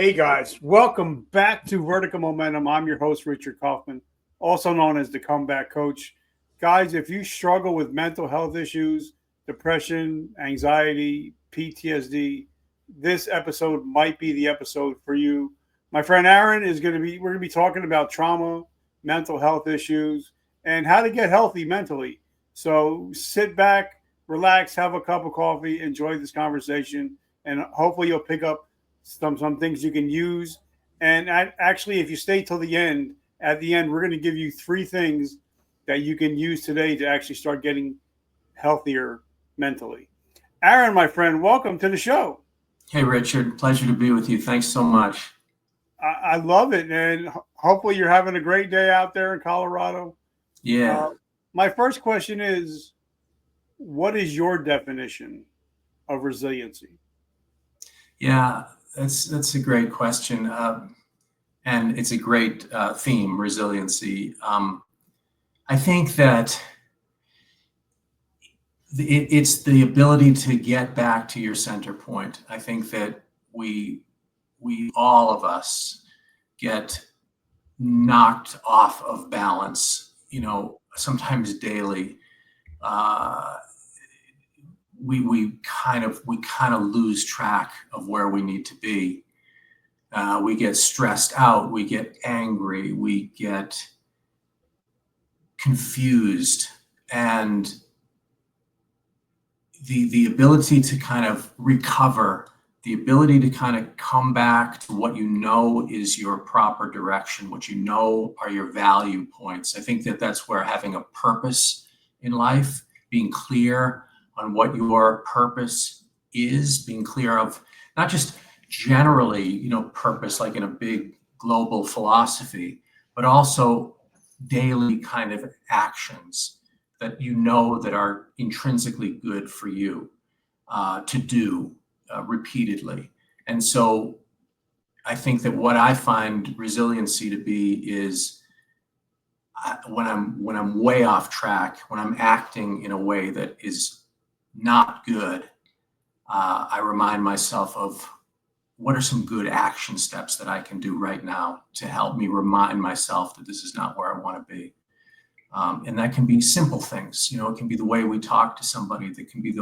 Hey guys, welcome back to Vertical Momentum. I'm your host, Richard Kaufman, also known as the Comeback Coach. Guys, if you struggle with mental health issues, depression, anxiety, PTSD, this episode might be the episode for you. My friend Aaron we're going to be talking about trauma, mental health issues, and how to get healthy mentally. So sit back, relax, have a cup of coffee, enjoy this conversation, and hopefully you'll pick up some things you can use. And actually, if you stay till the end, at the end, we're going to give you 3 things that you can use today to actually start getting healthier mentally. Aaron, my friend, welcome to the show. Hey, Richard. Pleasure to be with you. Thanks so much. I love it. And hopefully you're having a great day out there in Colorado. Yeah. My first question is, what is your definition of resiliency? Yeah, that's a great question. And it's a great theme, resiliency. I think that it's the ability to get back to your center point. I think that we all of us get knocked off of balance, sometimes daily. We kind of lose track of where we need to be. We get stressed out, we get angry, we get confused, and the ability to kind of recover, the ability to kind of come back to what you know is your proper direction, what you know are your value points. I think that that's where having a purpose in life, being clear on what your purpose is, being clear of not just generally, purpose like in a big global philosophy, but also daily kind of actions that that are intrinsically good for you to do repeatedly. And so I think that what I find resiliency to be is when I'm way off track, when I'm acting in a way that is not good, I remind myself of what are some good action steps that I can do right now to help me remind myself that this is not where I want to be. And that can be simple things. It can be the way we talk to somebody. That can be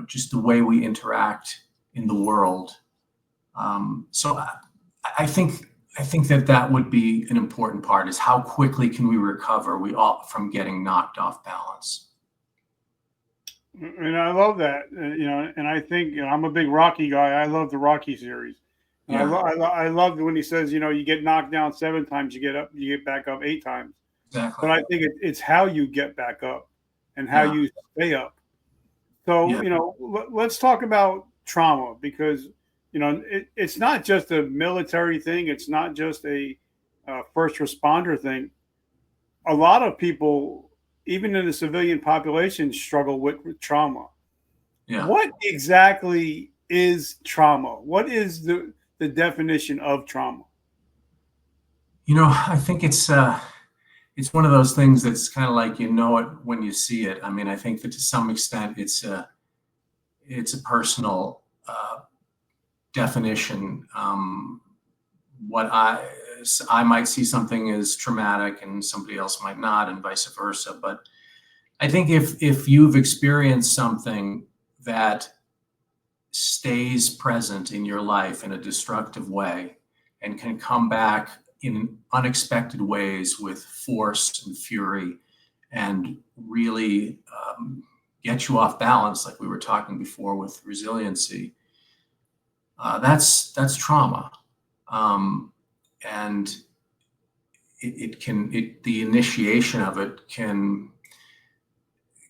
just the way we interact in the world. So I think that would be an important part, is how quickly can we recover from getting knocked off balance. And I love that, and I think I'm a big Rocky guy. I love the Rocky series. Yeah. I love when he says, you get knocked down 7 times, you get back up 8 times. Exactly. But I think it's how you get back up and how you stay up. So, let's talk about trauma, because, it's not just a military thing. It's not just a first responder thing. A lot of people, even in the civilian population, struggle with trauma. Yeah. What exactly is trauma? What is the definition of trauma? I think it's one of those things that's kind of like, it when you see it. I mean, I think that to some extent it's a personal definition. What I might see something as traumatic and somebody else might not, and vice versa. But I think if you've experienced something that stays present in your life in a destructive way and can come back in unexpected ways with force and fury and really get you off balance, like we were talking before with resiliency, that's trauma. And the initiation of it can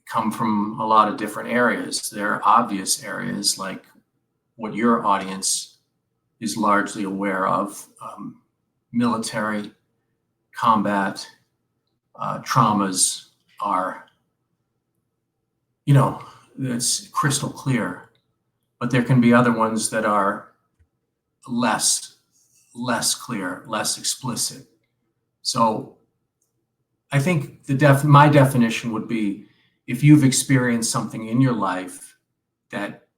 come from a lot of different areas. There are obvious areas like what your audience is largely aware of, military, combat, traumas are, that's crystal clear. But there can be other ones that are less clear, less explicit. So I think my definition would be, if you've experienced something in your life that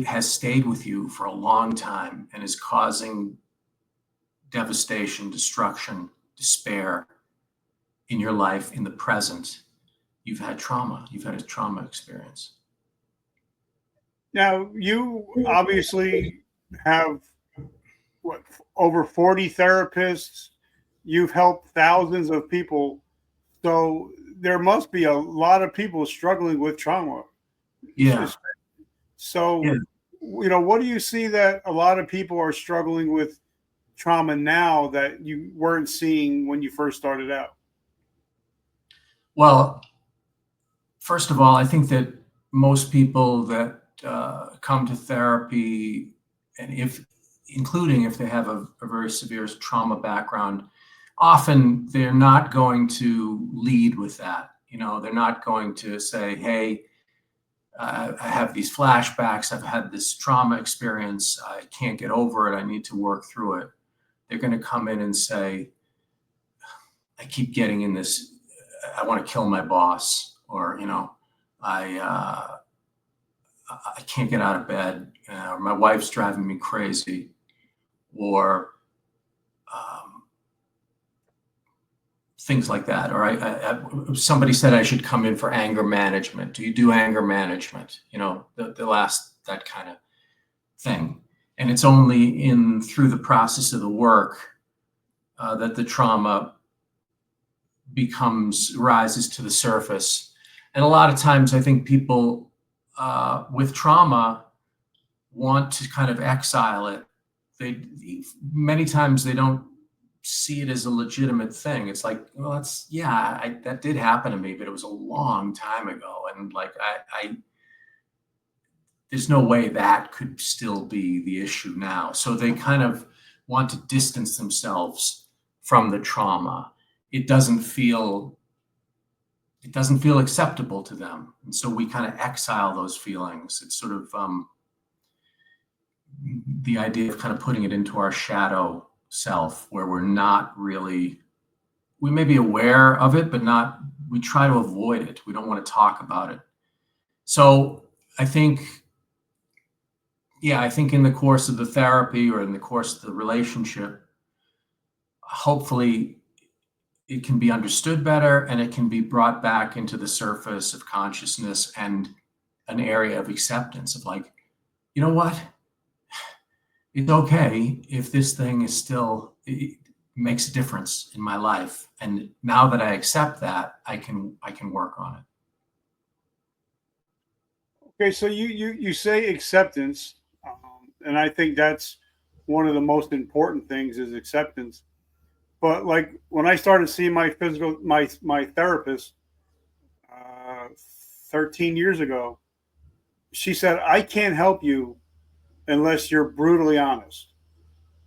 has stayed with you for a long time and is causing devastation, destruction, despair in your life in the present, you've had trauma. You've had a trauma experience. Now, you obviously have over 40 therapists. You've helped thousands of people. So there must be a lot of people struggling with trauma. Yeah. So, Yeah. What do you see that a lot of people are struggling with trauma now that you weren't seeing when you first started out? Well, first of all, I think that most people that come to therapy, and including if they have a very severe trauma background, often they're not going to lead with that. They're not going to say, hey, I have these flashbacks, I've had this trauma experience, I can't get over it, I need to work through it. They're going to come in and say, I keep getting in this, I want to kill my boss, or, I can't get out of bed, or my wife's driving me crazy, or things like that. Or somebody said I should come in for anger management. Do you do anger management? That kind of thing. And it's only through the process of the work that the trauma rises to the surface. And a lot of times I think people with trauma want to kind of exile it. Many times they don't see it as a legitimate thing. It's like, well, that did happen to me, but it was a long time ago. And like, there's no way that could still be the issue now. So they kind of want to distance themselves from the trauma. It doesn't feel acceptable to them. And so we kind of exile those feelings. It's sort of the idea of kind of putting it into our shadow self, where we may be aware of it, but we try to avoid it. We don't want to talk about it. So I think in the course of the therapy or in the course of the relationship, hopefully it can be understood better and it can be brought back into the surface of consciousness and an area of acceptance of like, you know what? It's okay if this thing it makes a difference in my life. And now that I accept that, I can work on it. Okay, so you say acceptance, and I think that's one of the most important things is acceptance. But like when I started seeing my therapist 13 years ago, she said, I can't help you unless you're brutally honest.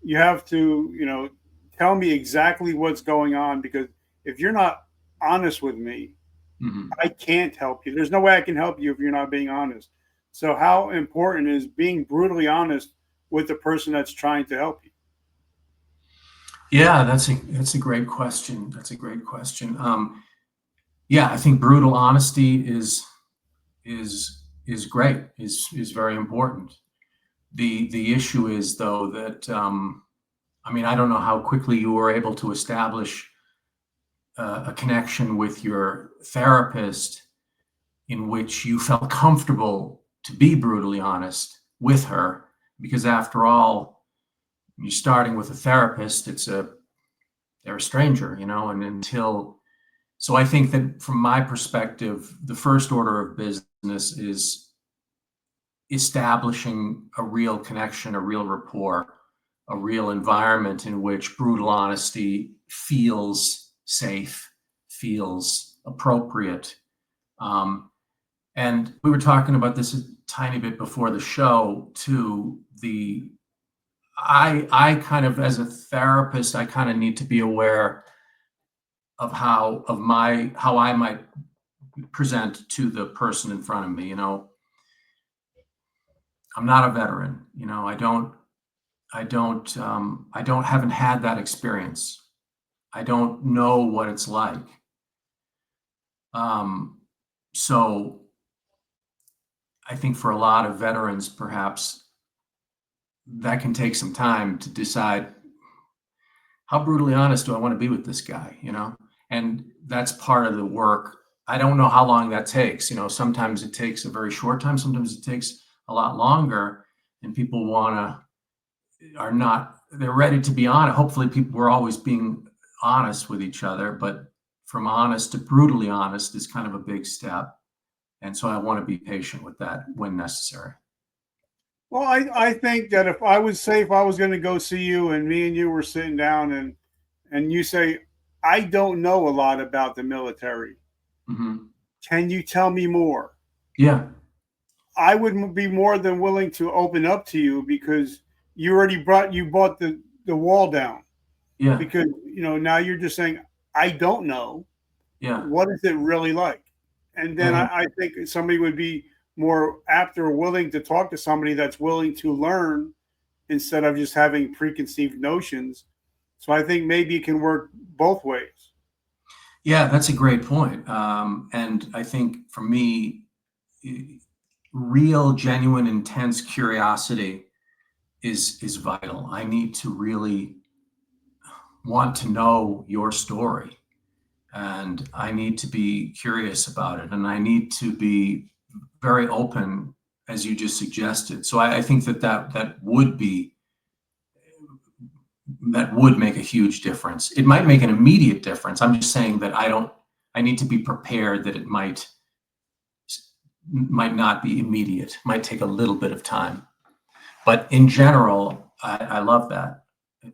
You have to, tell me exactly what's going on, because if you're not honest with me, Mm-hmm. I can't help you. There's no way I can help you if you're not being honest. So how important is being brutally honest with the person that's trying to help you? Yeah, that's a great question. That's a great question. I think brutal honesty is great, is very important. The issue is, though, that I don't know how quickly you were able to establish a connection with your therapist in which you felt comfortable to be brutally honest with her, because after all, you're starting with a therapist, they're a stranger, and so I think that from my perspective, the first order of business is establishing a real connection, a real rapport, a real environment in which brutal honesty feels safe, feels appropriate. And we were talking about this a tiny bit before the show too. I kind of, as a therapist, I kind of need to be aware of how I might present to the person in front of me. I'm not a veteran. Haven't had that experience. I don't know what it's like. So I think for a lot of veterans, perhaps that can take some time to decide, how brutally honest do I want to be with this guy, you know? And that's part of the work. I don't know how long that takes. You know, sometimes it takes a very short time, sometimes it takes a lot longer, and people they're ready to be honest. Hopefully we're always being honest with each other, but from honest to brutally honest is kind of a big step. And so I want to be patient with that when necessary. Well, I think that if I was going to go see you and me and you were sitting down and you say, I don't know a lot about the military. Mm-hmm. Can you tell me more? Yeah. I would be more than willing to open up to you because you bought the wall down. Yeah. Because, you know, now you're just saying, I don't know. Yeah. What is it really like? And then I think somebody would be more apt or willing to talk to somebody that's willing to learn instead of just having preconceived notions. So I think maybe it can work both ways. Yeah, that's a great point. And I think for me, real, genuine, intense curiosity is vital. I need to really want to know your story, and I need to be curious about it, and I need to be very open, as you just suggested. So I think that would make a huge difference. It might make an immediate difference. I'm just saying that I need to be prepared that it might not be immediate, might take a little bit of time. But in general, I love that.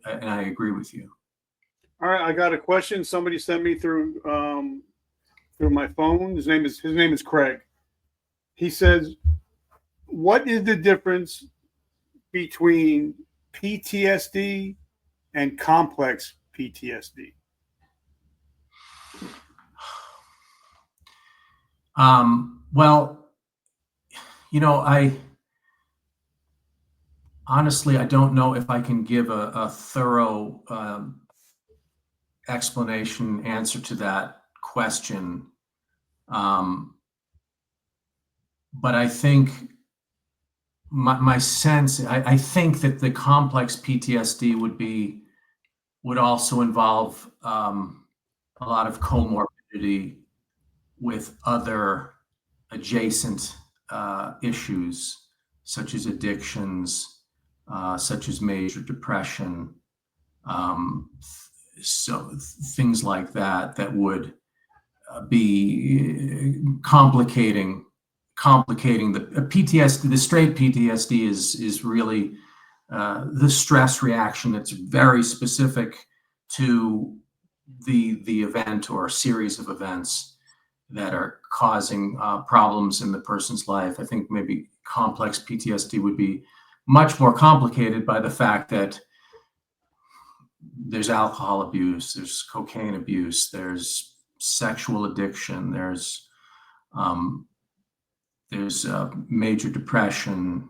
And I agree with you. All right, I got a question. Somebody sent me through my phone. His name is Craig. He says, "What is the difference between PTSD and complex PTSD?" Well, you know, I don't know if I can give a thorough explanation answer to that question. But I think my sense, I think that the complex PTSD would also involve a lot of comorbidity with other adjacent issues, such as addictions, such as major depression, so things like that would be complicating the PTSD. The straight PTSD is really the stress reaction that's very specific to the event or a series of events that are causing problems in the person's life. I think maybe complex PTSD would be much more complicated by the fact that there's alcohol abuse, there's cocaine abuse, there's sexual addiction, there's major depression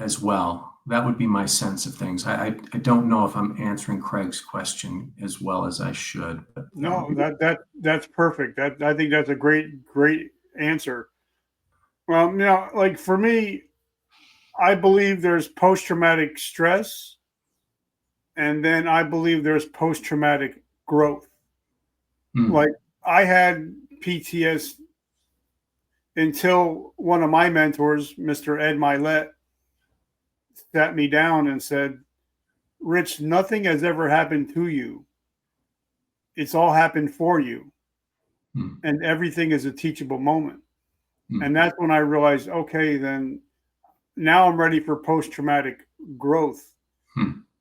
as well. That would be my sense of things. I don't know if I'm answering Craig's question as well as I should. But, No, that's perfect. I think that's a great answer. Well, you know, like for me, I believe there's post-traumatic stress, and then I believe there's post-traumatic growth. Like I had PTSD until one of my mentors, Mr. Ed Milet, sat me down and said, Rich, nothing has ever happened to you. It's all happened for you. And everything is a teachable moment. And that's when I realized, okay, then now I'm ready for post-traumatic growth.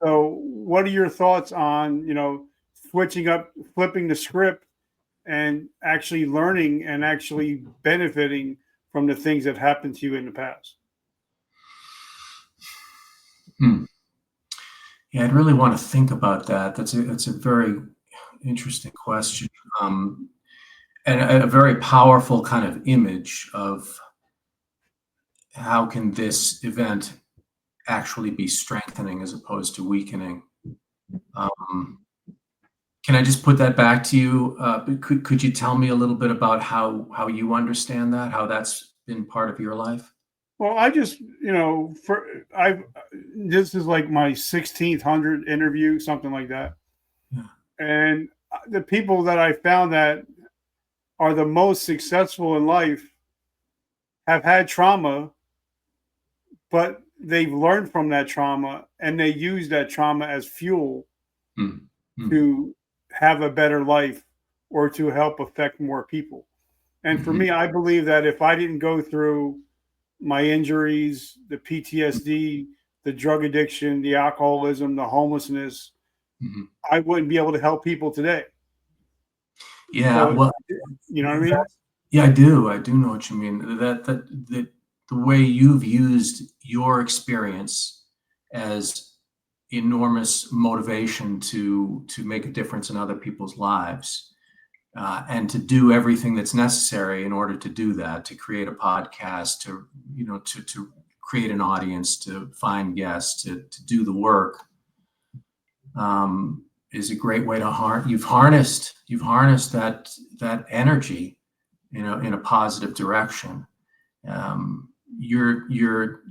So what are your thoughts on, you know, flipping the script and actually learning and actually benefiting from the things that happened to you in the past? Yeah, I'd really want to think about that. That's a very interesting question, and a very powerful kind of image of how can this event actually be strengthening as opposed to weakening. Can I just put that back to you? Could you tell me a little bit about how you understand that, how that's been part of your life? Well, I just, this is like my 1600 interview, something like that. Yeah. And the people that I found that are the most successful in life have had trauma, but they've learned from that trauma and they use that trauma as fuel Mm. to have a better life or to help affect more people. And for Mhm. me, I believe that if I didn't go through my injuries, the PTSD, the drug addiction, the alcoholism, the homelessness, Mhm. I wouldn't be able to help people today. Yeah, So, well, you know what I mean? yeah, I do. I do know what you mean. That the way you've used your experience as enormous motivation to make a difference in other people's lives, and to do everything that's necessary in order to do that, to create a podcast, to create an audience, to find guests, to do the work, is a great way to you've harnessed that energy, in a positive direction. You're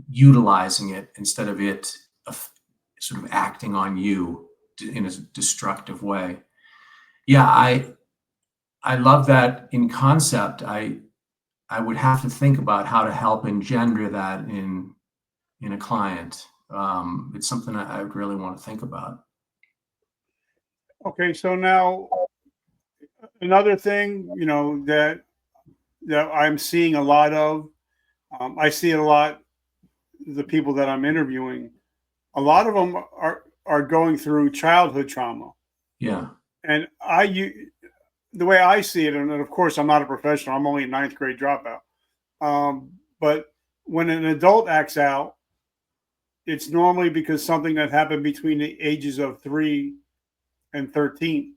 utilizing it instead of it sort of acting on you in a destructive way. Yeah, I love that in concept. I would have to think about how to help engender that in a client. It's something I would really want to think about. Okay, so now another thing, that I'm seeing a lot of, I see it a lot. The people that I'm interviewing, a lot of them are going through childhood trauma, Yeah. and the way I see it, and of course I'm not a professional. I'm only a ninth grade dropout. But when an adult acts out, it's normally because something that happened between the ages of 3 and 13.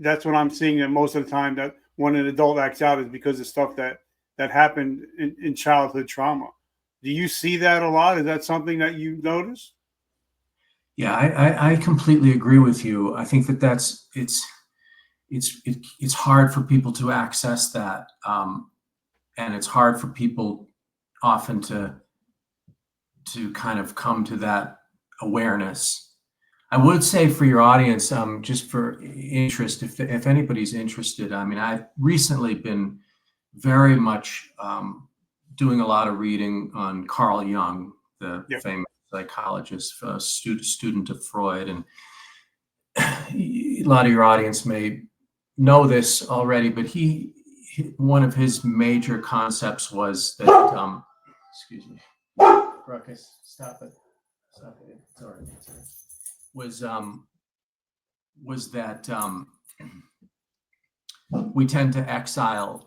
That's what I'm seeing. That most of the time, that when an adult acts out is because of stuff that happened in childhood trauma. Do you see that a lot? Is that something that you notice? Yeah, I completely agree with you. I think it's hard for people to access that, and it's hard for people often to kind of come to that awareness. I would say for your audience, just for interest, if anybody's interested, I mean, I've recently been very much doing a lot of reading on Carl Jung, the Yep. famous psychologist, student of Freud, and a lot of your audience may know this already, but one of his major concepts was that, excuse me, Ruckus, stop it, it's all right. Was that we tend to exile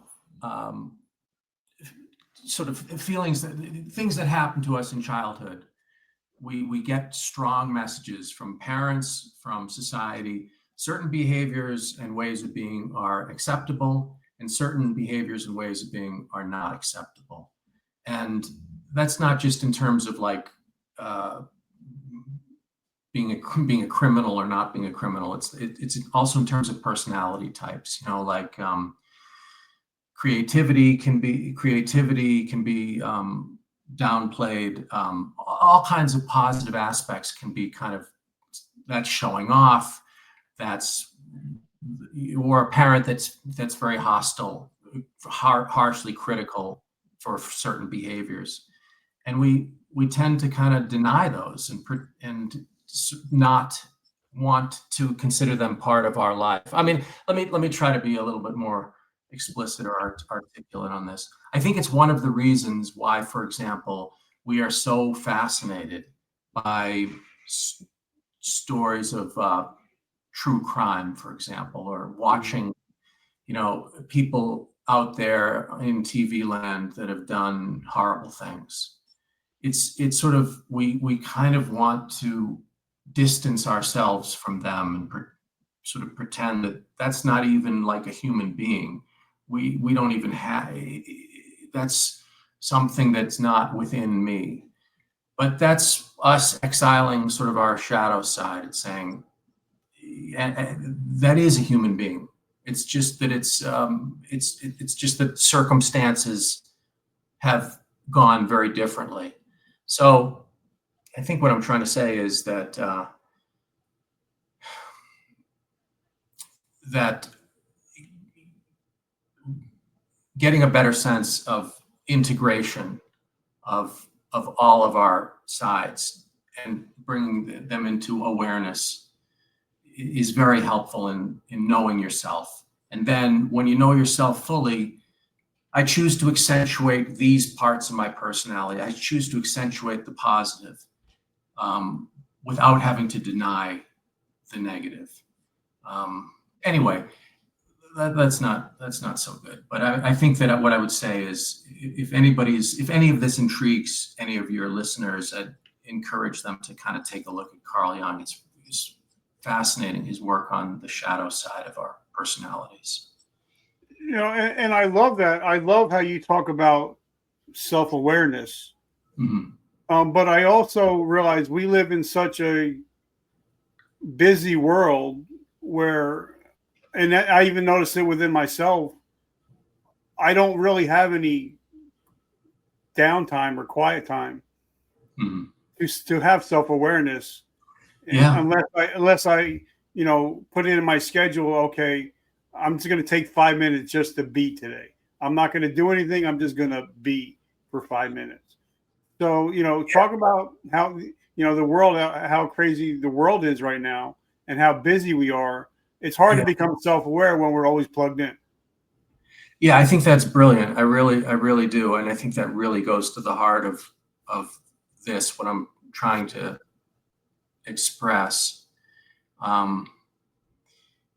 sort of things that happen to us in childhood. We get strong messages from parents, from society. Certain behaviors and ways of being are acceptable, and certain behaviors and ways of being are not acceptable. And that's not just in terms of like being a criminal or not being a criminal. It's also in terms of personality types. Like creativity can be downplayed. All kinds of positive aspects can be kind of, that's showing off. Or a parent that's very hostile, harshly critical for certain behaviors, and we tend to kind of deny those and not want to consider them part of our life. I mean, let me try to be a little bit more explicit or articulate on this. I think it's one of the reasons why, for example, we are so fascinated by stories of true crime, for example, or watching, people out there in TV land that have done horrible things. It's sort of, we kind of want to distance ourselves from them and sort of pretend that that's not even like a human being. We don't even have, that's something that's not within me. But that's us exiling sort of our shadow side and saying, and that is a human being. It's just that it's just that circumstances have gone very differently. So I think what I'm trying to say is that that getting a better sense of integration of all of our sides and bringing them into awareness is very helpful in knowing yourself. And then when you know yourself fully, I choose to accentuate these parts of my personality. I choose to accentuate the positive without having to deny the negative. Anyway, that's not so good. But I think that what I would say is, if any of this intrigues any of your listeners, I'd encourage them to kind of take a look at Carl Jung. It's fascinating, his work on the shadow side of our personalities. And I love that. I love how you talk about self-awareness. Mm-hmm. But I also realize we live in such a busy world where, and I even noticed it within myself, I don't really have any downtime or quiet time to have self-awareness. Yeah. Unless I put it in my schedule. Okay, I'm just going to take 5 minutes just to be today. I'm not going to do anything. I'm just going to be for 5 minutes. So, talk about how, the world, how crazy the world is right now and how busy we are. It's hard to become self-aware when we're always plugged in. Yeah, I think that's brilliant. I really do. And I think that really goes to the heart of this, what I'm trying to express.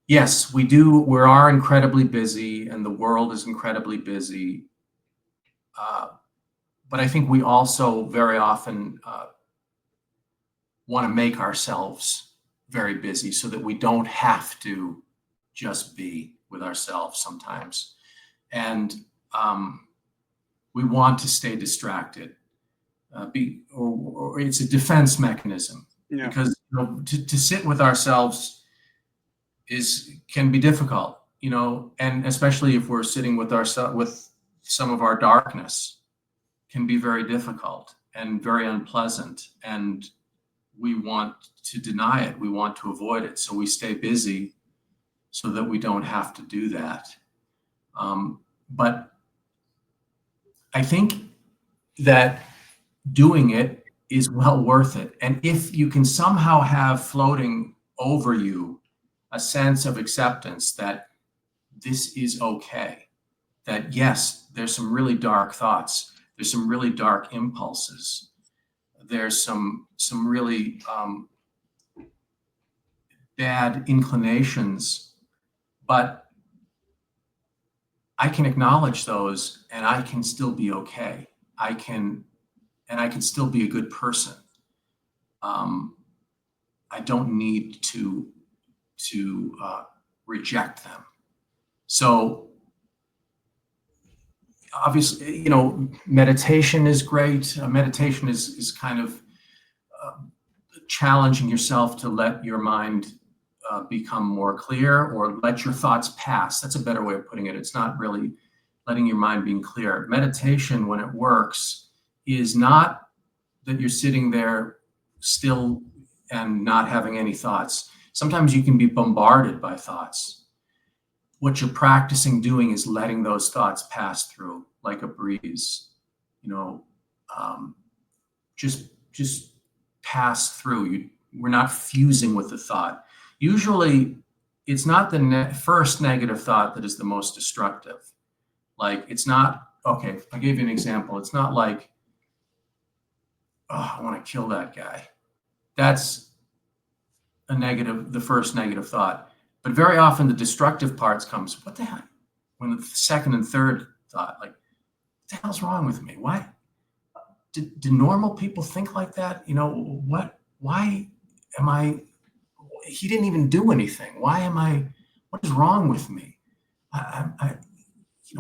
Yes, we are incredibly busy, and the world is incredibly busy. But I think we also very often want to make ourselves very busy so that we don't have to just be with ourselves sometimes. And we want to stay distracted. Or it's a defense mechanism. Yeah. Because to sit with ourselves can be difficult, and especially if we're sitting with some of our darkness, can be very difficult and very unpleasant, and we want to deny it. We want to avoid it, so we stay busy so that we don't have to do that. But I think that doing it is well worth it. And if you can somehow have floating over you a sense of acceptance that this is okay, that yes, there's some really dark thoughts, there's some really dark impulses, there's some really bad inclinations, but I can acknowledge those and I can still be okay. I can still be a good person. I don't need to reject them. So obviously, meditation is great. Meditation is kind of challenging yourself to let your mind become more clear, or let your thoughts pass. That's a better way of putting it. It's not really letting your mind being clear. Meditation, when it works, is not that you're sitting there still and not having any thoughts. Sometimes you can be bombarded by thoughts. What you're practicing doing is letting those thoughts pass through like a breeze, just pass through. We're not fusing with the thought. Usually it's not the first negative thought that is the most destructive. Like, it's not, okay, I gave you an example. It's not like, oh, I want to kill that guy. That's the first negative thought. But very often the destructive parts comes, what the hell? When the second and third thought, like, what the hell's wrong with me? Why? Do normal people think like that? Why am I, he didn't even do anything. What is wrong with me?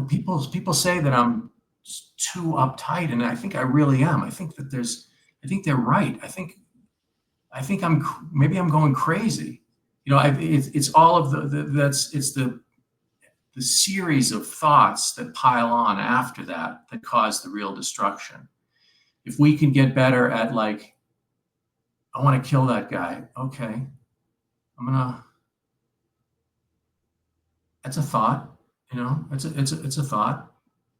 People say that I'm too uptight, and I think I really am. I think they're right. I think maybe I'm going crazy. It's all of it's the the series of thoughts that pile on after that cause the real destruction. If we can get better at like, I want to kill that guy. Okay, that's a thought, it's a thought.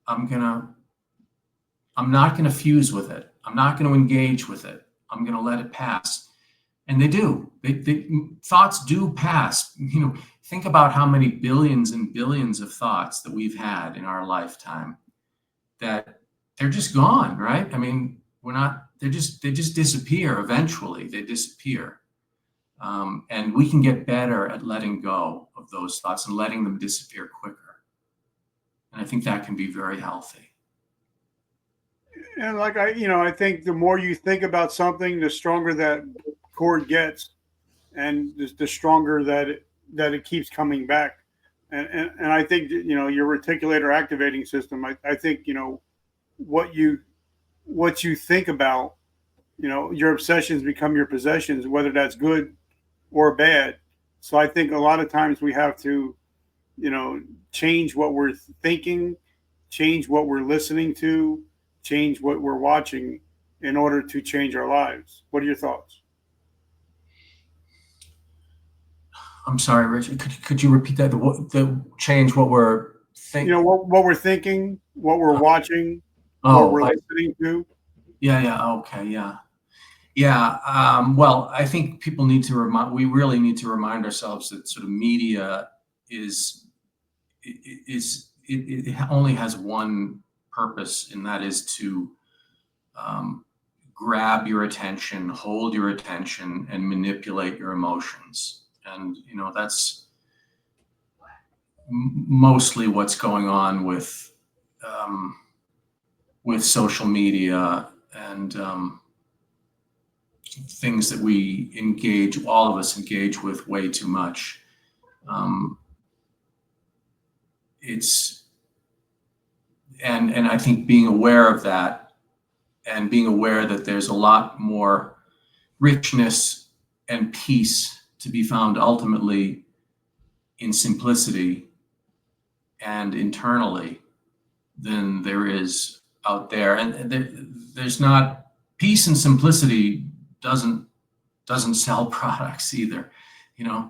I'm not going to fuse with it. I'm not going to engage with it. I'm going to let it pass. And they do. Thoughts do pass. Think about how many billions and billions of thoughts that we've had in our lifetime that they're just gone, right? I mean, they just disappear eventually. They disappear. And we can get better at letting go of those thoughts and letting them disappear quicker. And I think that can be very healthy. And like I think the more you think about something, the stronger that cord gets, and the stronger that it keeps coming back. And I think your reticular activating system. I think what you think about, your obsessions become your possessions, whether that's good or bad. So I think a lot of times we have to, change what we're thinking, change what we're listening to, change what we're watching in order to change our lives. What are your thoughts? I'm sorry, Richard. Could you repeat that? The change what we're thinking. What we're thinking, what we're watching, what we're listening to. Yeah. Okay. Yeah. Well, I think people need to we really need to remind ourselves that sort of media it only has one purpose, and that is to grab your attention, hold your attention, and manipulate your emotions. And that's mostly what's going on with social media and things that all of us engage with way too much. And I think being aware of that, and being aware that there's a lot more richness and peace to be found ultimately in simplicity and internally than there is out there. And there's not peace, and simplicity doesn't sell products either. The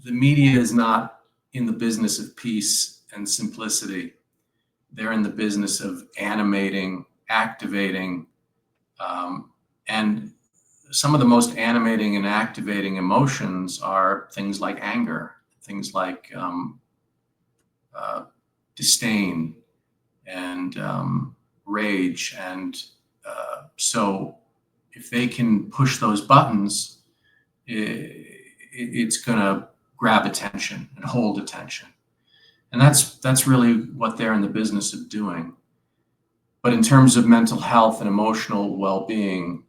media is not in the business of peace and simplicity. They're in the business of animating, activating, and some of the most animating and activating emotions are things like anger, things like disdain and rage. And so if they can push those buttons, it's going to grab attention and hold attention. And that's really what they're in the business of doing. But in terms of mental health and emotional well-being,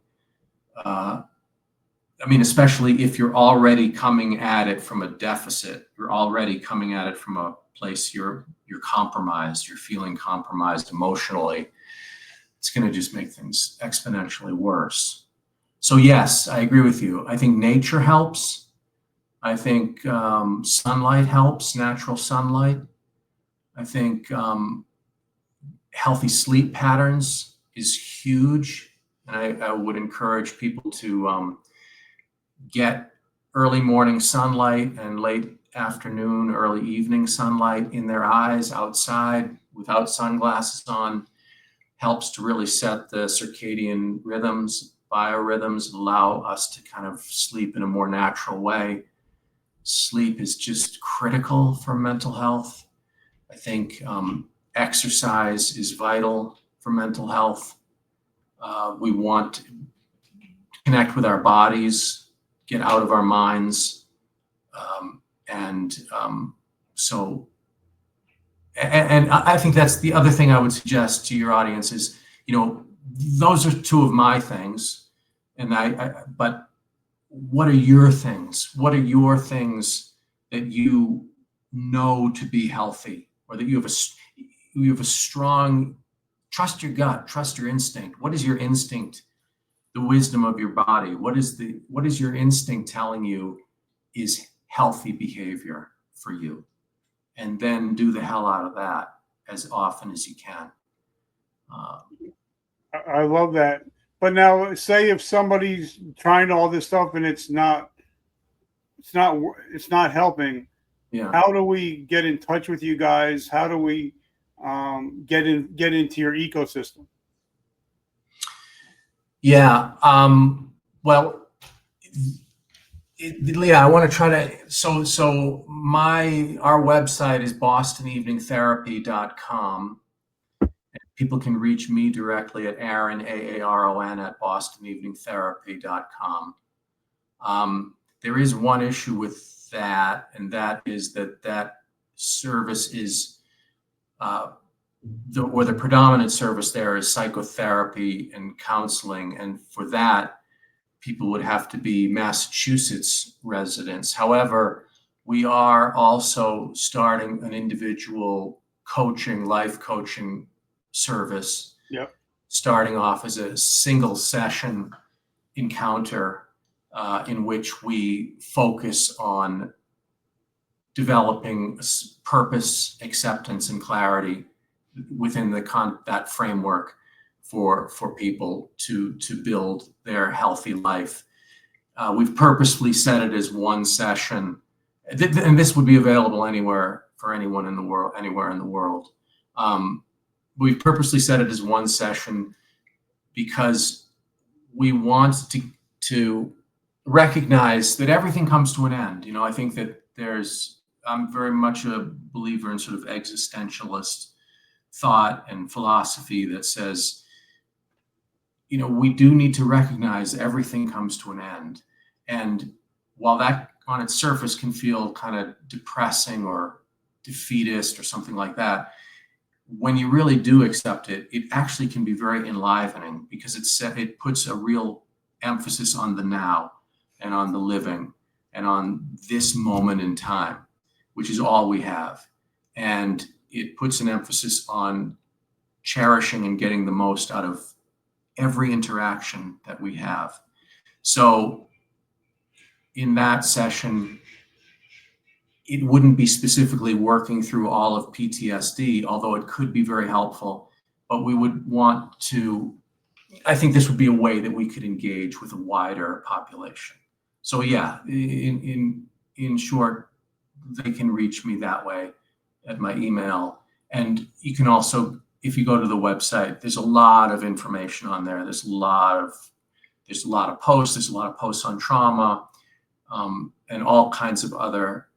especially if you're already coming at it from a deficit, you're already coming at it from a place you're compromised, you're feeling compromised emotionally, it's going to just make things exponentially worse. So yes, I agree with you. I think nature helps. I think sunlight helps, natural sunlight. I think healthy sleep patterns is huge. And I would encourage people to get early morning sunlight and late afternoon, early evening sunlight in their eyes outside without sunglasses on. Helps to really set the circadian rhythms, biorhythms, and allow us to kind of sleep in a more natural way. Sleep is just critical for mental health. I think exercise is vital for mental health. We want to connect with our bodies, get out of our minds. And I think that's the other thing I would suggest to your audience is, those are two of my things. But what are your things? What are your things that you know to be healthy, or that you have a strong, trust your gut, trust your instinct. What is your instinct? The wisdom of your body. What is your instinct telling you is healthy behavior for you? and then do the hell out of that as often as you can. I love that. But now, say if somebody's trying all this stuff and it's not helping. Yeah. How do we get in touch with you guys? How do we get into your ecosystem? Yeah. Well, I want to try to. So our website is bostoneveningtherapy.com. People can reach me directly at Aaron, AARON, at bostoneveningtherapy.com. There is one issue with that, and that is that service is, the predominant service there is psychotherapy and counseling. And for that, people would have to be Massachusetts residents. However, we are also starting an individual life coaching service. Yep. Starting off as a single session encounter in which we focus on developing purpose, acceptance, and clarity within that framework for people to build their healthy life. We've purposely set it as one session, and this would be available anywhere for anyone in the world, anywhere in the world. We've purposely set it as one session because we want to recognize that everything comes to an end. You know, I think that I'm very much a believer in sort of existentialist thought and philosophy that says, you know, we do need to recognize everything comes to an end. And while that on its surface can feel kind of depressing or defeatist or something like that, when you really do accept it, it actually can be very enlivening because it puts a real emphasis on the now and on the living and on this moment in time, which is all we have. And it puts an emphasis on cherishing and getting the most out of every interaction that we have. So in that session, it wouldn't be specifically working through all of PTSD, although it could be very helpful. But we would want to, I think this would be a way that we could engage with a wider population. So yeah, in short, they can reach me that way at my email. And you can also, if you go to the website, there's a lot of information on there. There's a lot of posts. There's a lot of posts on trauma, and all kinds of other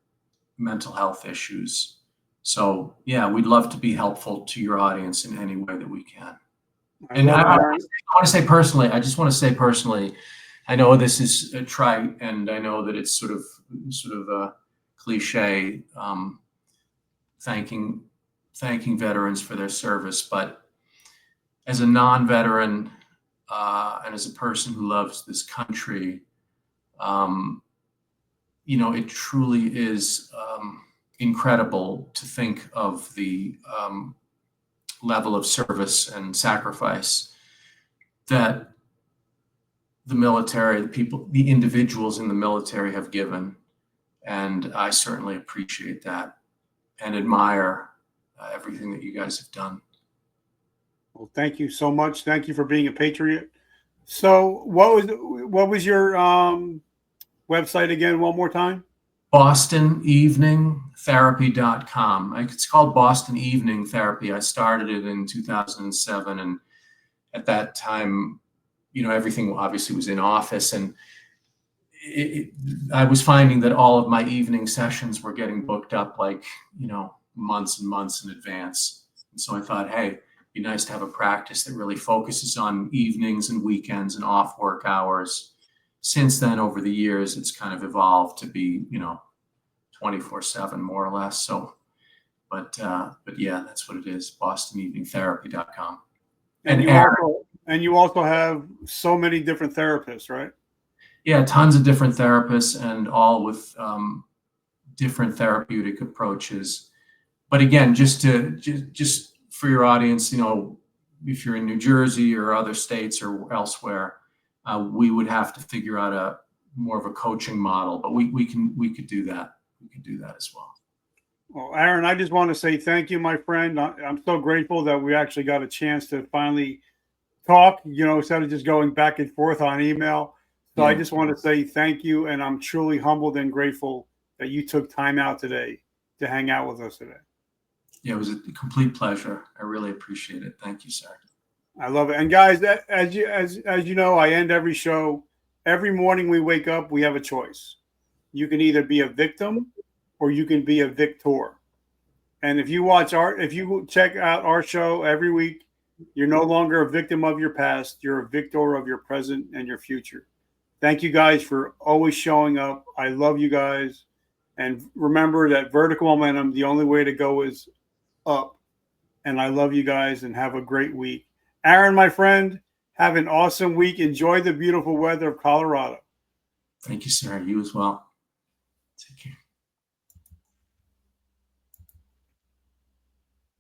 mental health issues. So yeah, we'd love to be helpful to your audience in any way that we can. And I want to say personally, I know this is a trite, and I know that it's sort of a cliche, thanking veterans for their service. But as a non-veteran and as a person who loves this country, you know, it truly is incredible to think of the level of service and sacrifice that the military, the individuals in the military have given. And I certainly appreciate that and admire everything that you guys have done. Well, thank you so much. Thank you for being a patriot. So what was your website again, one more time? BostonEveningTherapy.com. It's called Boston Evening Therapy. I started it in 2007, and at that time, you know, everything obviously was in office, and I was finding that all of my evening sessions were getting booked up, like, you know, months and months in advance. And so I thought, hey, it'd be nice to have a practice that really focuses on evenings and weekends and off work hours. Since then, over the years, it's kind of evolved to be, you know, 24/7 more or less. So, but yeah, that's what it is. BostonEveningTherapy.com. And you also have so many different therapists, right? Yeah, tons of different therapists, and all with different therapeutic approaches. But again, just for your audience, you know, if you're in New Jersey or other states or elsewhere, we would have to figure out more of a coaching model. But we could do that. We could do that as well. Well, Aaron, I just want to say thank you, my friend. I'm so grateful that we actually got a chance to finally talk, instead of just going back and forth on email. So I Yeah. just want to say thank you. And I'm truly humbled and grateful that you took time out today to hang out with us today. Yeah, it was a complete pleasure. I really appreciate it. Thank you, sir. I love it. And guys, as you know, I end every show. Every morning we wake up, we have a choice. You can either be a victim or you can be a victor. And if you check out our show every week, you're no longer a victim of your past. You're a victor of your present and your future. Thank you guys for always showing up. I love you guys. And remember that vertical momentum, the only way to go is up. And I love you guys and have a great week. Aaron, my friend, have an awesome week. Enjoy the beautiful weather of Colorado. Thank you, sir. You as well. Take care.